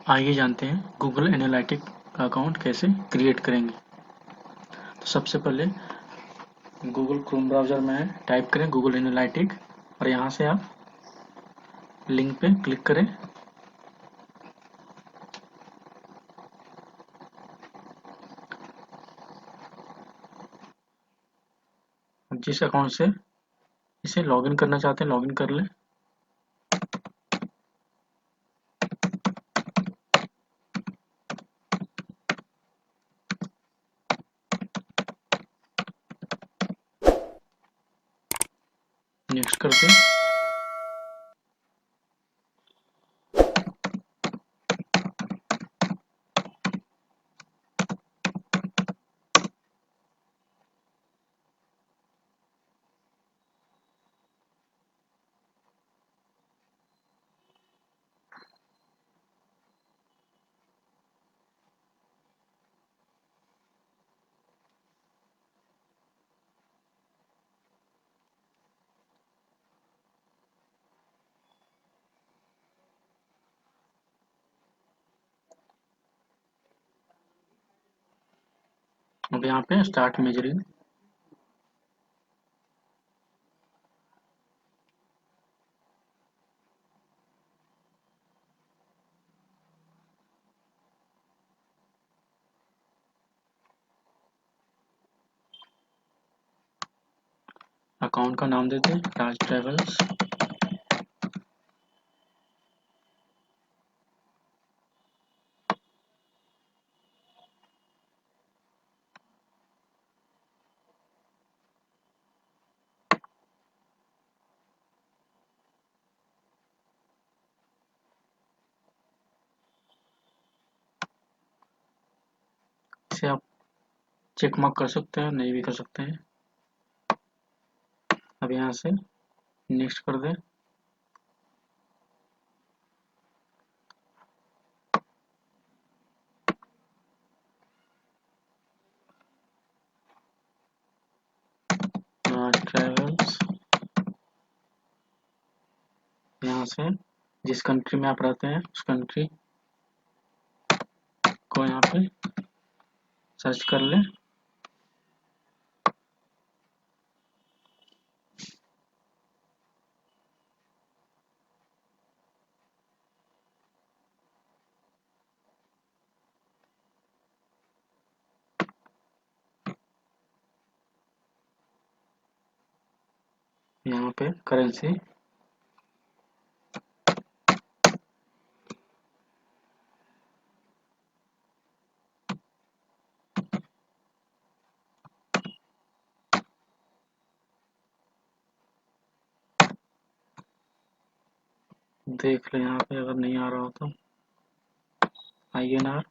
आइए जानते हैं गूगल एनालिटिक का अकाउंट कैसे क्रिएट करेंगे। तो सबसे पहले गूगल क्रोम ब्राउज़र में टाइप करें गूगल एनालिटिक और यहाँ से आप लिंक पे क्लिक करें। जिस अकाउंट से इसे लॉगिन करना चाहते हैं लॉगिन कर लें। नेक्स्ट करते हैं। अब यहाँ पे स्टार्ट मेजरिंग। अकाउंट का नाम देते हैं राज ट्रेवल्स। इसे आप चेक मार्क कर सकते हैं, नहीं भी कर सकते हैं। अब यहाँ से नेक्स्ट कर दें। राज ट्रेवल्स। यहाँ से जिस कंट्री में आप रहते हैं उस कंट्री को यहाँ पे सर्च कर लें। यहाँ पे करेंसी देख लें। यहाँ पे अगर नहीं आ रहा हो तो INR।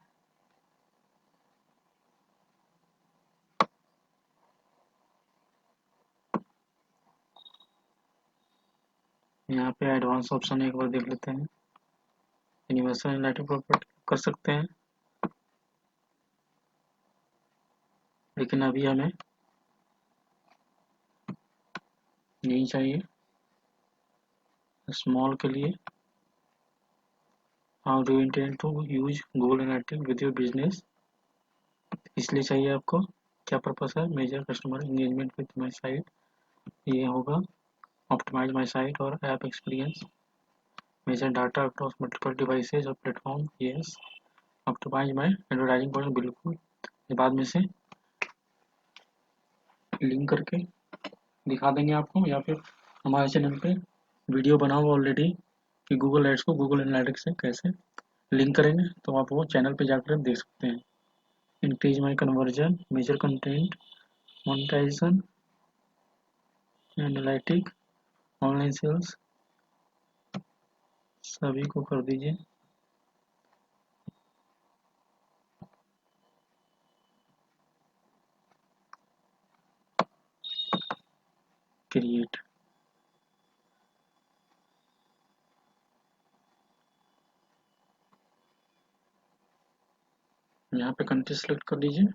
यहाँ पे एडवांस ऑप्शन एक बार देख लेते हैं। यूनिवर्सल यूनाइटेड प्रॉपर्टी कर सकते हैं, लेकिन अभी हमें नहीं चाहिए। स्मॉल के लिए how do intend to use Google Analytics with your business, इसलिए चाहिए आपको। क्या पर्पस है? Measure customer engagement with my site, ये होगा ऑप्टिमाइज माई साइट और app experience. Measure data across multiple devices और platform, yes. Optimise my advertising point, बिल्कुल। ये बाद में से लिंक करके दिखा देंगे आपको, या फिर हमारे चैनल पे वीडियो बना हुआ ऑलरेडी कि गूगल एड्स को गूगल एनालिटिक्स से कैसे लिंक करेंगे, तो आप वो चैनल पे जाकर देख सकते हैं। Increase my conversion, measure content, monetisation, analytic, online sales, सभी को कर दीजिए। क्रिएट। यहाँ पे कंट्री सेलेक्ट कर लीजिए।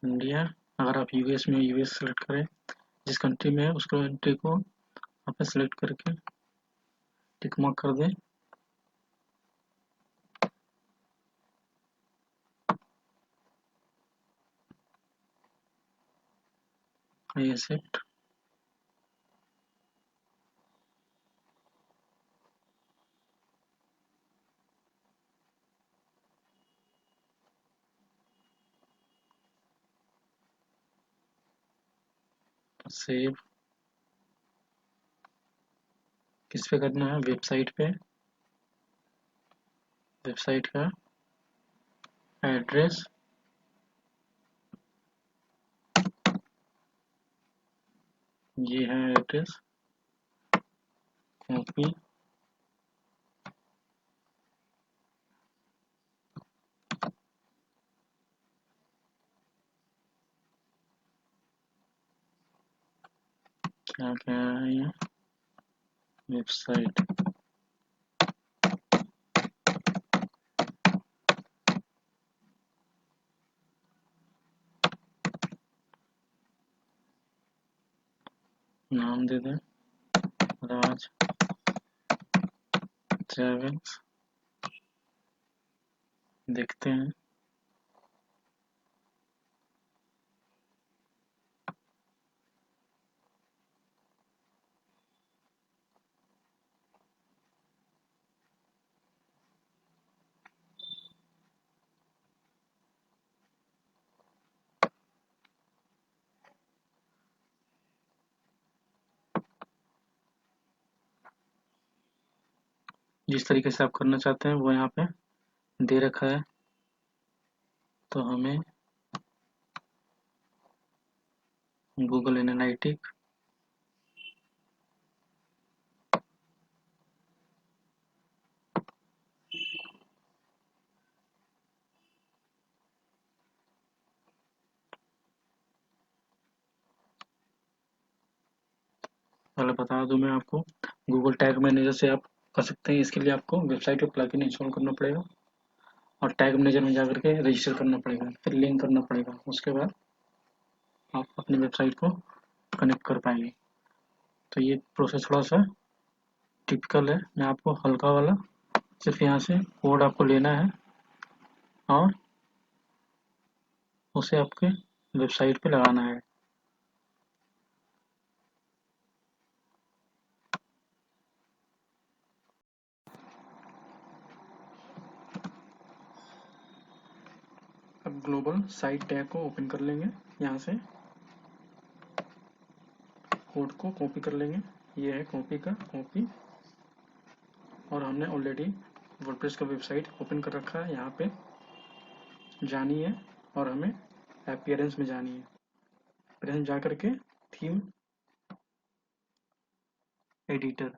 इंडिया। अगर आप यूएस में यूएस सेलेक्ट करें, जिस कंट्री में है उस कंट्री को यहाँ पे सिलेक्ट करके टिक मार्क कर दें। I accept. सेव। किस पे करना है? वेबसाइट पे। वेबसाइट का एड्रेस ये है, एड्रेस कॉपी। क्या क्या है ये? वेबसाइट। नाम दे दें राज ट्रेवल्स। देखते हैं। जिस तरीके से आप करना चाहते हैं वो यहाँ पे दे रखा है, तो हमें गूगल एनालिटिक पहले बता दूं मैं आपको, गूगल टैग मैनेजर से आप कर सकते हैं। इसके लिए आपको वेबसाइट पे प्लगइन इंस्टॉल करना पड़ेगा और टैग मैनेजर में जाकर के रजिस्टर करना पड़ेगा, फिर लिंक करना पड़ेगा। उसके बाद आप अपनी वेबसाइट को कनेक्ट कर पाएंगे। तो ये प्रोसेस थोड़ा सा टिपिकल है। मैं आपको हल्का वाला सिर्फ यहाँ से कोड आपको लेना है और उसे आपके वेबसाइट पे लगाना है। अब ग्लोबल साइट टैग को ओपन कर लेंगे, यहाँ से कोड को कॉपी कर लेंगे। ये है कॉपी का कॉपी, और हमने ऑलरेडी वर्डप्रेस का वेबसाइट ओपन कर रखा है। यहाँ पे जानी है और हमें अपीयरेंस में जानी है। अपीयरेंस जा करके थीम एडिटर,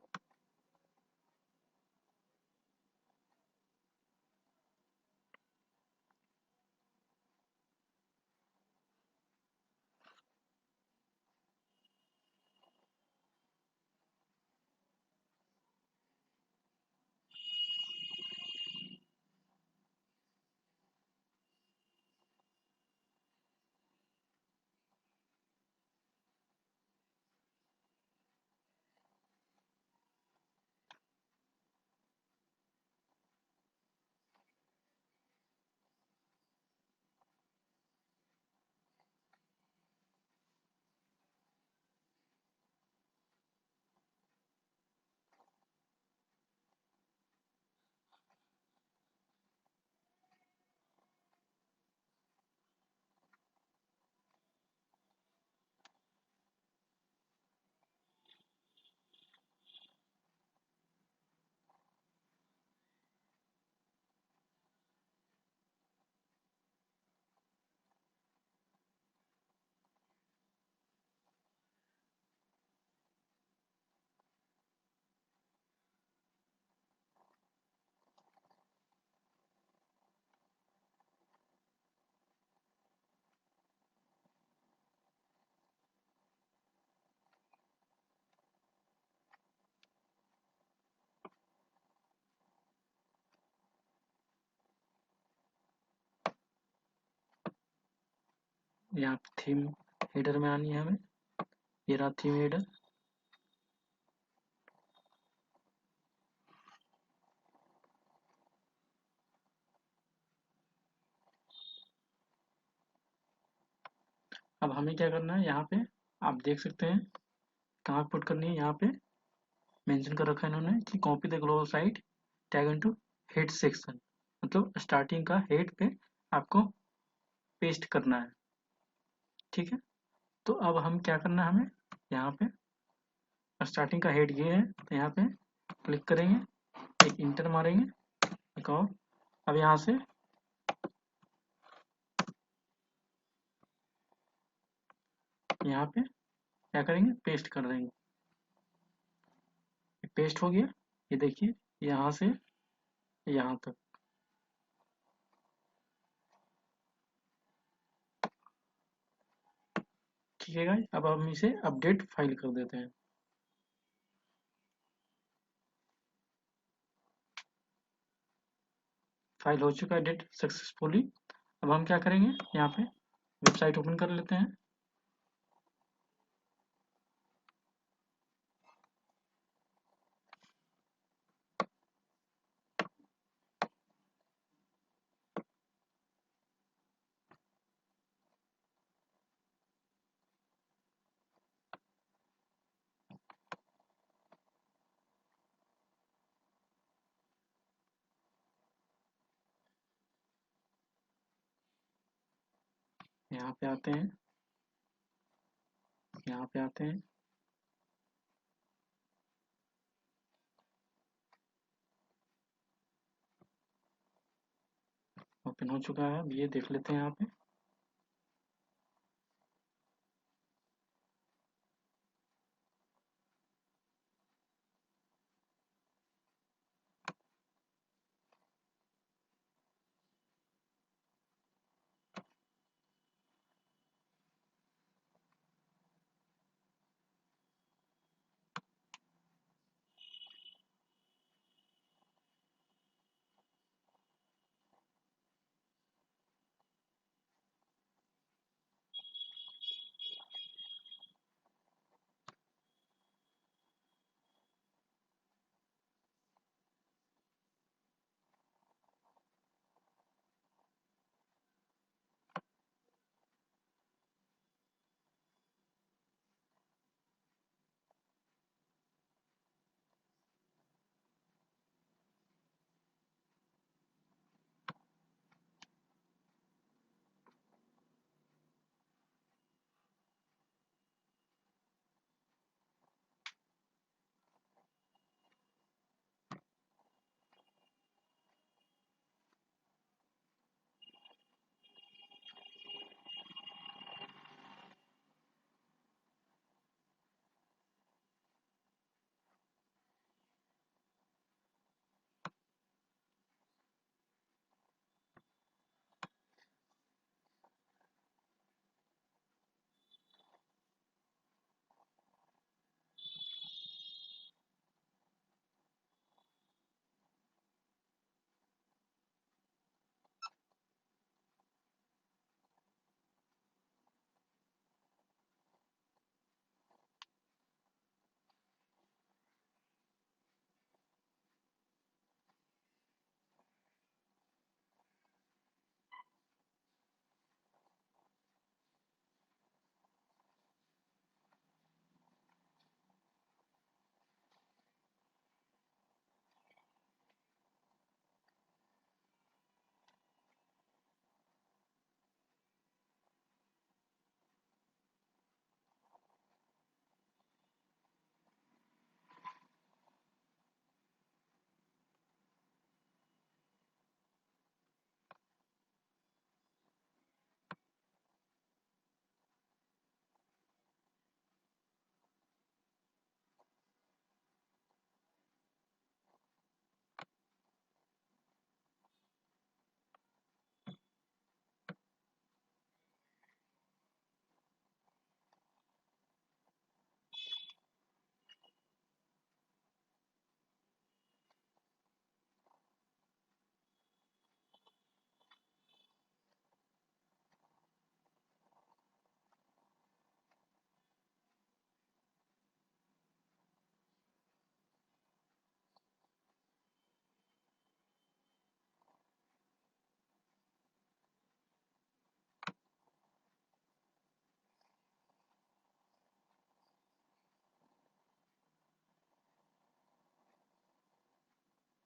यहाँ थीम हेडर में आनी है हमें। ये रहा थीम हेडर। अब हमें क्या करना है, यहाँ पे आप देख सकते हैं कहाँ पुट करनी है। यहाँ पे मेंशन कर रखा है इन्होंने कि copy the global site tag into head section, मतलब स्टार्टिंग का हेड पे आपको पेस्ट करना है। ठीक है, तो अब हम क्या करना है, हमें यहाँ पे स्टार्टिंग का हेड ये है, तो यहाँ पे क्लिक करेंगे, एक इंटर मारेंगे, एक और। अब यहाँ से यहाँ पे क्या करेंगे, पेस्ट कर देंगे। पेस्ट हो गया, ये देखिए यहाँ से यहाँ तक। ठीक है गाइस, अब हम इसे अपडेट फाइल कर देते हैं। फाइल हो चुका है अपडेट सक्सेसफुली। अब हम क्या करेंगे, यहाँ पे वेबसाइट ओपन कर लेते हैं। यहाँ पे आते हैं, यहाँ पे आते हैं, ओपन हो चुका है। अब ये देख लेते हैं यहाँ पे।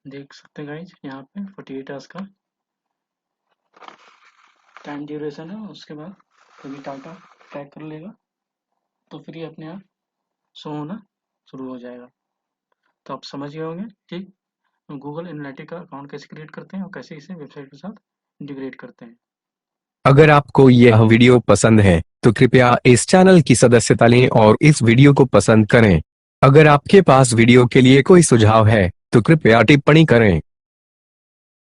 देख सकते हैं गाइज यहाँ पे 48 आवर्स का टाइम ड्यूरेशन है। उसके बाद कभी डाटा ट्रैक कर लेगा तो फिर ये अपने आप शो होना शुरू हो जाएगा। तो आप समझ गए होंगे कि गूगल एनालिटिक्स का अकाउंट कैसे क्रिएट करते हैं और कैसे इसे वेबसाइट के साथ इंटीग्रेट करते हैं। अगर आपको यह वीडियो पसंद है तो कृपया इस चैनल की सदस्यता लें और इस वीडियो को पसंद करें। अगर आपके पास वीडियो के लिए कोई सुझाव है तो कृपया टिप्पणी करें।